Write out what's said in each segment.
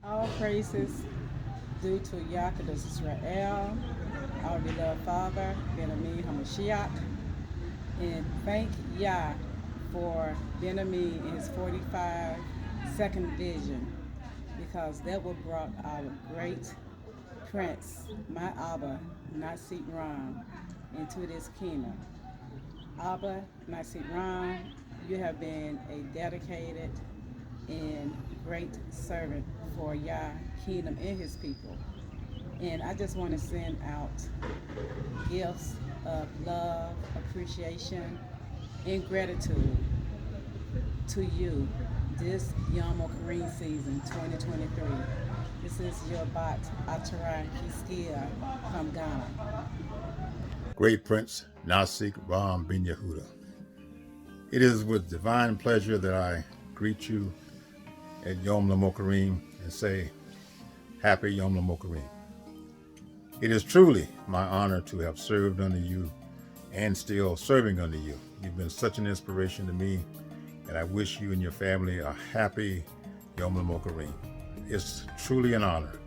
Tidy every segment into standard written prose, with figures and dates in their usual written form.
All praises due to Yaakov Israel, our beloved Father, Ben Hamashiach, and thank Yah for Ben in his 45 second vision, because that what brought our great Prince, my Abba, Nasik Ram, into this kingdom. Abba, Nasik Ram, you have been a dedicated and great servant for Yah kingdom and his people. And I just want to send out gifts of love, appreciation, and gratitude to you this Mokereem season 2023. This is your Bat Atara Kiskia from Ghana. Great Prince Rahm Ben Yehudah. It is with divine pleasure that I greet you at Yom Mokereem and say, Happy Yom Mokereem. It is truly my honor to have served under you and still serving under you. You've been such an inspiration to me, and I wish you and your family a happy Yom Mokereem. It's truly an honor.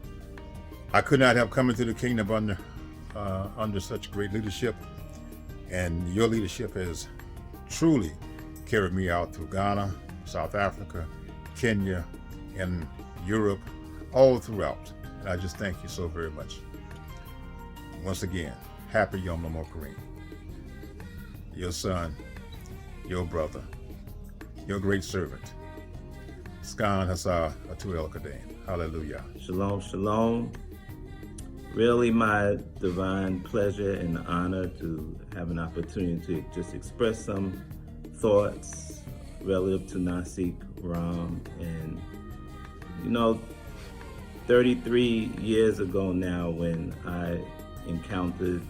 I could not have come into the kingdom under such great leadership, and your leadership has truly carried me out through Ghana, South Africa, Kenya, and Europe, all throughout. And I just thank you so very much. Once again, happy Yom Mokereem. Your son, your brother, your great servant, Skan Hasa Atu El Kadeem. Hallelujah. Shalom, shalom. Really my divine pleasure and honor to have an opportunity to just express some thoughts relative to Nasik Ram. And, 33 years ago now, when I encountered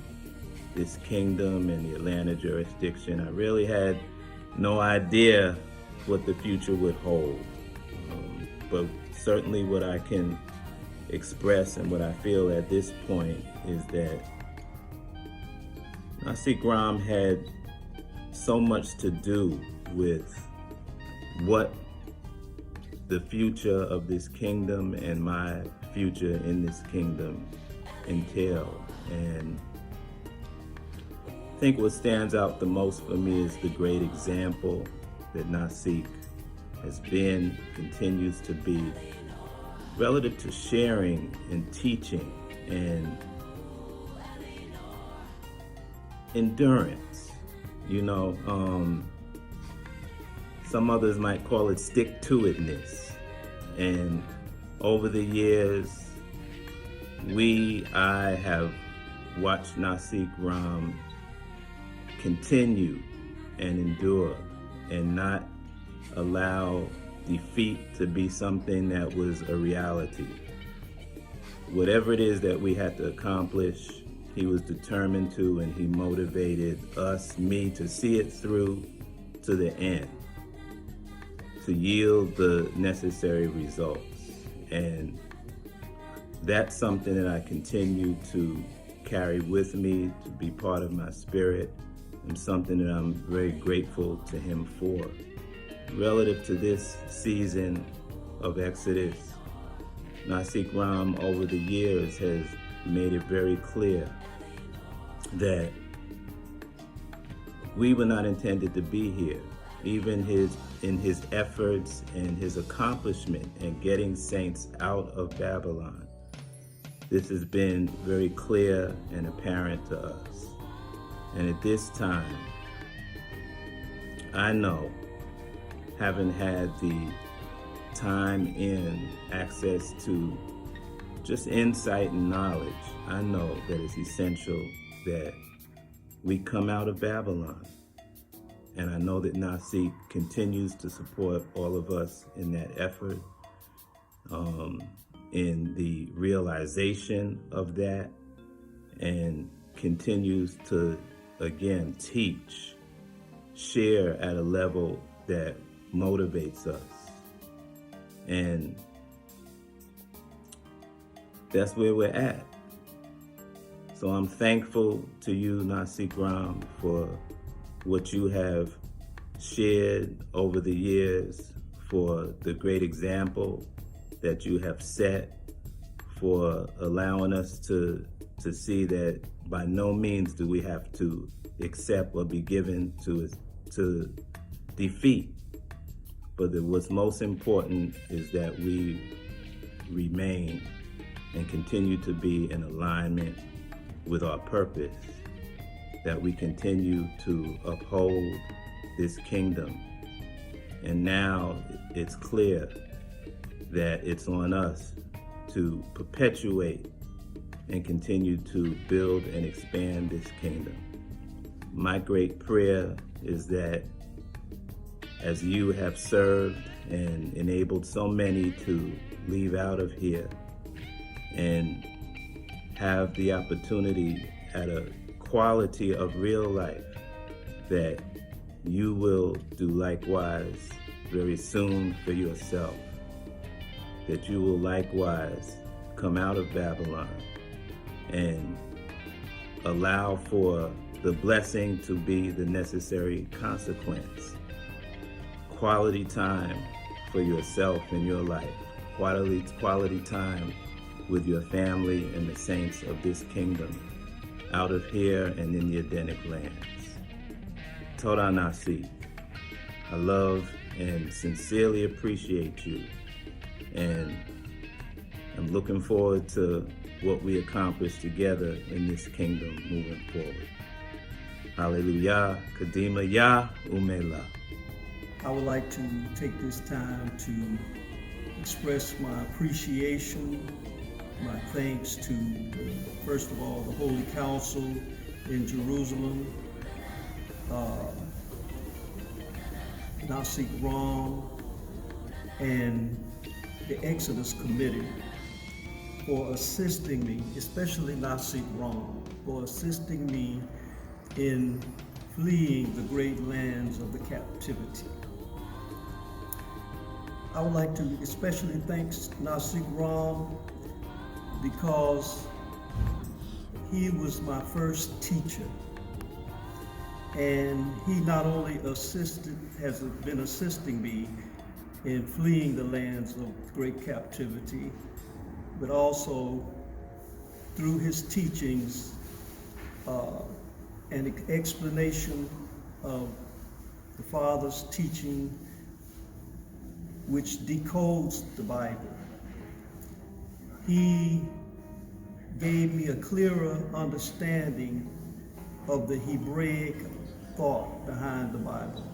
this kingdom and the Atlanta jurisdiction, I really had no idea what the future would hold. But certainly what I can express and what I feel at this point is that Nasik Ram had so much to do with what the future of this kingdom and my future in this kingdom entail. And I think what stands out the most for me is the great example that Nasik has been, continues to be, relative to sharing and teaching and endurance. Some others might call it stick-to-itness. And over the years, I have watched Nasik Ram continue and endure and not allow defeat to be something that was a reality. Whatever it is that we had to accomplish, he was determined to, and he motivated me, to see it through to the end, to yield the necessary results. And that's something that I continue to carry with me, to be part of my spirit, and something that I'm very grateful to him for. Relative to this season of Exodus, Nasik Ram over the years has made it very clear that we were not intended to be here. Even in his efforts and his accomplishment in getting saints out of Babylon, this has been very clear and apparent to us. And at this time, I know, having had the time and access to just insight and knowledge, I know that it's essential that we come out of Babylon. And I know that Nasik continues to support all of us in that effort, in the realization of that, and continues to, again, teach, share at a level that motivates us. And that's where we're at. So I'm thankful to you, Nasik Ram, for what you have shared over the years, for the great example that you have set, for allowing us to see that by no means do we have to accept or be given to defeat. But what's most important is that we remain and continue to be in alignment with our purpose, that we continue to uphold this kingdom. And now it's clear that it's on us to perpetuate and continue to build and expand this kingdom. My great prayer is that as you have served and enabled so many to leave out of here and have the opportunity at a quality of real life, that you will do likewise very soon for yourself, that you will likewise come out of Babylon and allow for the blessing to be the necessary consequence. Quality time for yourself in your life, quality time with your family and the saints of this kingdom, out of here and in the Edenic lands. Torah Nasi, I love and sincerely appreciate you, and I'm looking forward to what we accomplish together in this kingdom moving forward. Hallelujah, Kadima Yah Umela. I would like to take this time to express my appreciation, my thanks to, first of all, the Holy Council in Jerusalem, Nasi Rahm, and the Exodus Committee for assisting me, especially Nasi Rahm, for assisting me in fleeing the great lands of the captivity. I would like to especially thank Nasi Rahm because he was my first teacher, and he not only has been assisting me in fleeing the lands of great captivity, but also through his teachings, an explanation of the Father's teaching, which decodes the Bible. He gave me a clearer understanding of the Hebraic thought behind the Bible.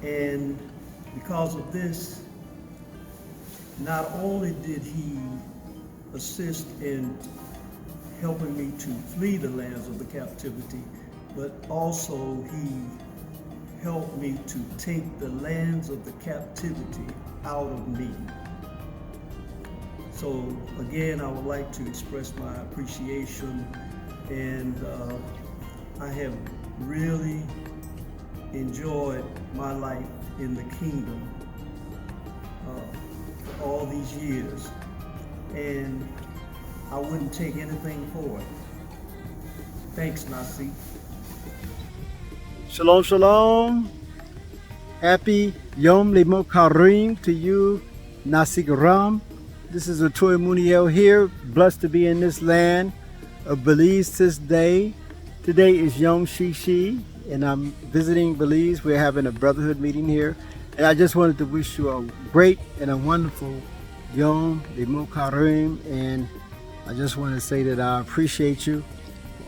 And because of this, not only did he assist in helping me to flee the lands of the captivity, but also he helped me to take the lands of the captivity out of me. So again, I would like to express my appreciation, and I have really enjoyed my life in the kingdom for all these years, and I wouldn't take anything for it. Thanks, Nasi. Shalom, shalom. Happy Yom Mokereem to you, Nasi Rahm. This is Atoy Muniel here, blessed to be in this land of Belize this day. Today is Yom Shishi, and I'm visiting Belize. We're having a brotherhood meeting here, and I just wanted to wish you a great and a wonderful Yom Mokereem, and I just want to say that I appreciate you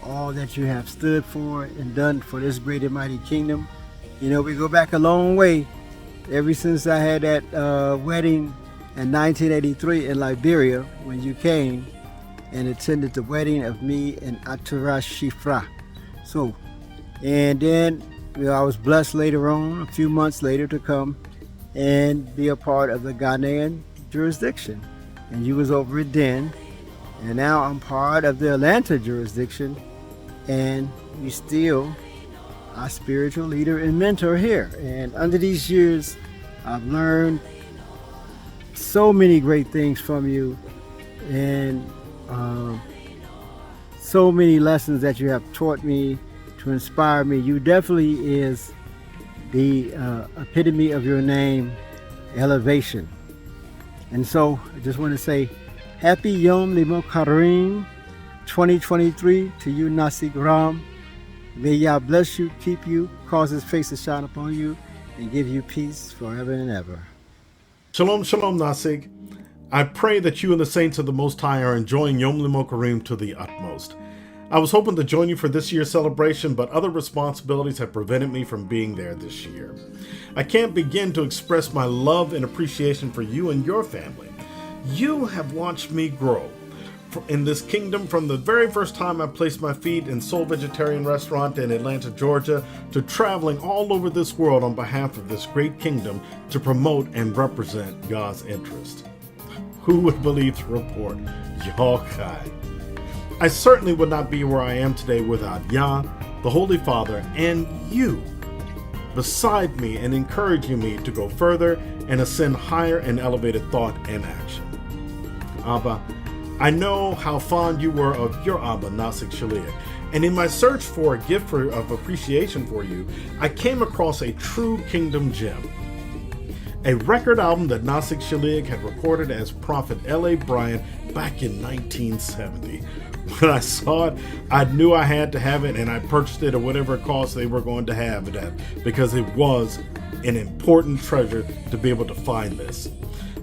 for all that you have stood for and done for this great and mighty kingdom. You know, we go back a long way. Ever since I had that wedding in 1983 in Liberia, when you came and attended the wedding of me and Atara Shifra. So, and then I was blessed later on, a few months later, to come and be a part of the Ghanaian jurisdiction. And you was over it then, and now I'm part of the Atlanta jurisdiction, and you still our spiritual leader and mentor here. And under these years, I've learned so many great things from you, and so many lessons that you have taught me to inspire me. You definitely is the epitome of your name, elevation. And so I just want to say Happy Yom Mokereem 2023 to you, Nasik Ram. May Yah bless you, keep you, cause his face to shine upon you, and give you peace forever and ever. Shalom, shalom, Nasik. I pray that you and the saints of the Most High are enjoying Yom Mokereem to the utmost. I was hoping to join you for this year's celebration, but other responsibilities have prevented me from being there this year. I can't begin to express my love and appreciation for you and your family. You have watched me grow in this kingdom from the very first time I placed my feet in Soul Vegetarian Restaurant in Atlanta, Georgia, to traveling all over this world on behalf of this great kingdom to promote and represent God's interest. Who would believe the report? Yochai. I certainly would not be where I am today without Yah, the Holy Father, and you beside me and encouraging me to go further and ascend higher in elevated thought and action. Abba, I know how fond you were of your Abba, Nasik Shaliach, and in my search for a gift of appreciation for you, I came across a true kingdom gem. A record album that Nasik Shaliach had recorded as Prophet L.A. Bryant back in 1970. When I saw it, I knew I had to have it, and I purchased it at whatever cost they were going to have it at, because it was an important treasure to be able to find this.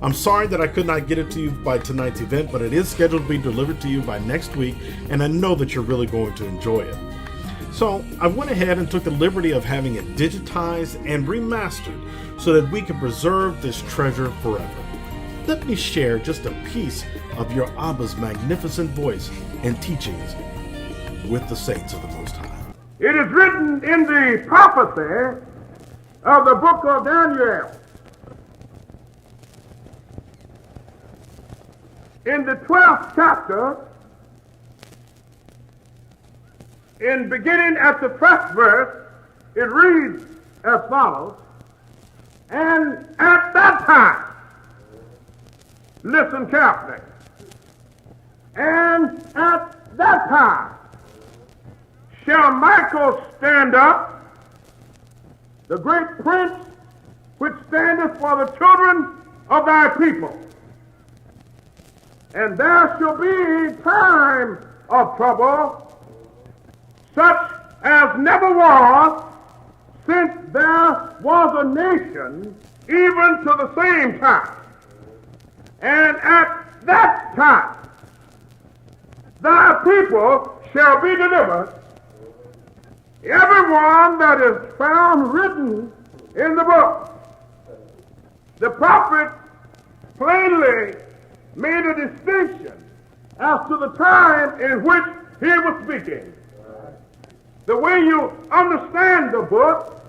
I'm sorry that I could not get it to you by tonight's event, but it is scheduled to be delivered to you by next week, and I know that you're really going to enjoy it. So I went ahead and took the liberty of having it digitized and remastered so that we can preserve this treasure forever. Let me share just a piece of your Abba's magnificent voice and teachings with the saints of the Most High. It is written in the prophecy of the book of Daniel, in the 12th chapter, in beginning at the first verse, it reads as follows: "And at that time," listen carefully, "and at that time shall Michael stand up, the great prince which standeth for the children of thy people. And there shall be time of trouble, such as never was since there was a nation, even to the same time. And at that time thy people shall be delivered, everyone that is found written in the book." The prophet plainly made a distinction as to the time in which he was speaking. The way you understand the book,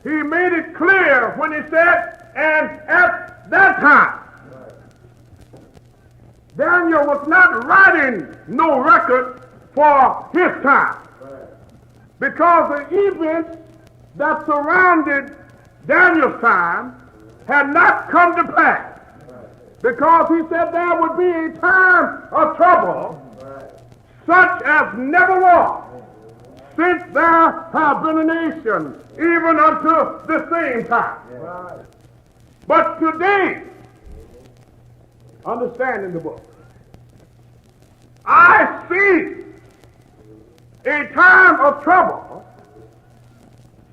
he made it clear when he said, "and at that time." Daniel was not writing no record for his time, because the events that surrounded Daniel's time had not come to pass. Because he said there would be a time of trouble, such as never was since there have been a nation, even unto the same time. But today, understanding the book, I see a time of trouble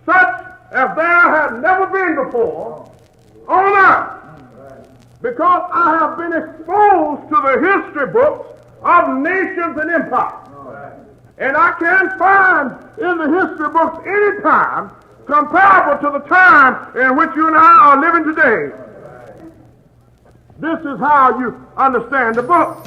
such as there had never been before on earth, because I have been exposed to the history books of nations and empires. And I can't find in the history books any time comparable to the time in which you and I are living today. This is how you understand the book.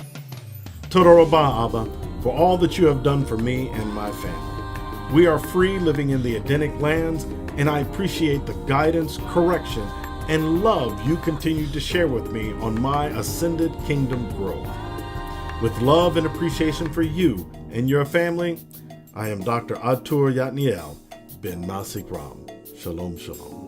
Toda Rabah, Abba, for all that you have done for me and my family. We are free living in the Edenic lands, and I appreciate the guidance, correction, and love you continue to share with me on my ascended kingdom growth. With love and appreciation for you and your family, I am Dr. Atur Yatniel Ben Nasik Ram. Shalom, shalom.